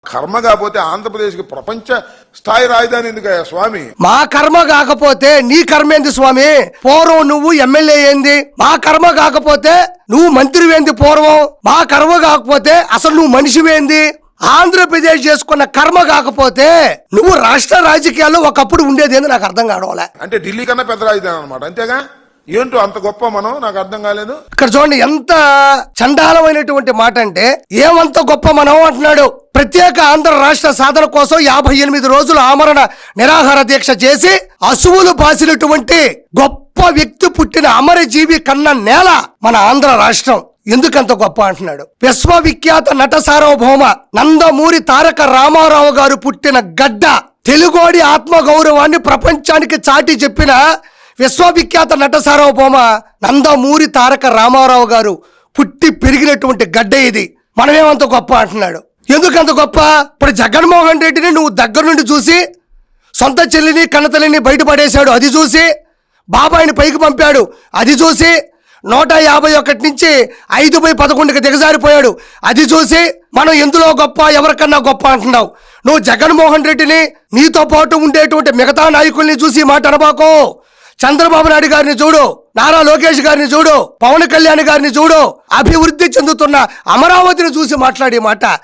కర్మ కాకపోతే ఆంధ్రప్రదేశ్కి ప్రపంచ స్థాయి రాజధాని ఎందుకయ్యా స్వామి? మా కర్మ కాకపోతే నీ కర్మ ఏంది స్వామి? పూర్వం నువ్వు ఎమ్మెల్యే ఏంది? మా కర్మ కాకపోతే నువ్వు మంత్రివేంది? పూర్వం మా కర్మ కాకపోతే అసలు నువ్వు మనిషివేంది? ఆంధ్రప్రదేశ్ చేసుకున్న కర్మ కాకపోతే నువ్వు రాష్ట్ర రాజకీయాల్లో ఒకప్పుడు ఉండేది నాకు అర్థం కావడంలే. అంటే ఢిల్లీ కన్నా పెద్ద రాజధాని అనమాట, అంతేగా? ఏంటో అంత గొప్ప మనం, నాకు అర్థం కాలేదు. ఇక్కడ చూడండి ఎంత చండాలమైనటువంటి మాట అంటే, ఏమంత గొప్ప మనం అంటున్నాడు. ప్రత్యేక ఆంధ్ర రాష్ట్ర సాధన కోసం 58 రోజులు ఆమరణ నిరాహార దీక్ష చేసి అసువులు బాసినటువంటి గొప్ప వ్యక్తి పుట్టిన అమరజీవి కన్న నేల మన ఆంధ్ర రాష్ట్రం. ఎందుకంత గొప్ప అంటున్నాడు? విశ్వవిఖ్యాత నట సార్వభౌమ నందమూరి తారక రామారావు గారు పుట్టిన గడ్డ, తెలుగోడి ఆత్మగౌరవాన్ని ప్రపంచానికి చాటి చెప్పిన విశ్వవిఖ్యాత నట సార్వభౌమ నందమూరి తారక రామారావు గారు పుట్టి పెరిగినటువంటి గడ్డ ఇది. మనమేమంత గొప్ప అంటున్నాడు. ఎందుకంత గొప్ప? ఇప్పుడు జగన్మోహన్ రెడ్డిని నువ్వు దగ్గర నుండి చూసి సొంత చెల్లిని కన్నతల్లిని బయటపడేశాడు, అది చూసి బాబాయిని పైకి పంపాడు, అది చూసి 151 నుంచి 5/11కి దిగజారిపోయాడు, అది చూసి మనం ఎందులో గొప్ప, ఎవరికన్నా గొప్ప అంటున్నావు. నువ్వు జగన్మోహన్ రెడ్డిని, నీతో పాటు ఉండేటువంటి మిగతా నాయకుల్ని చూసి మాట అనబాకో. చంద్రబాబు నాయుడు గారిని చూడు, నారా లోకేష్ గారిని చూడు, పవన్ కళ్యాణ్ గారిని చూడు, అభివృద్ధి చెందుతున్న అమరావతిని చూసి మాట్లాడే మాట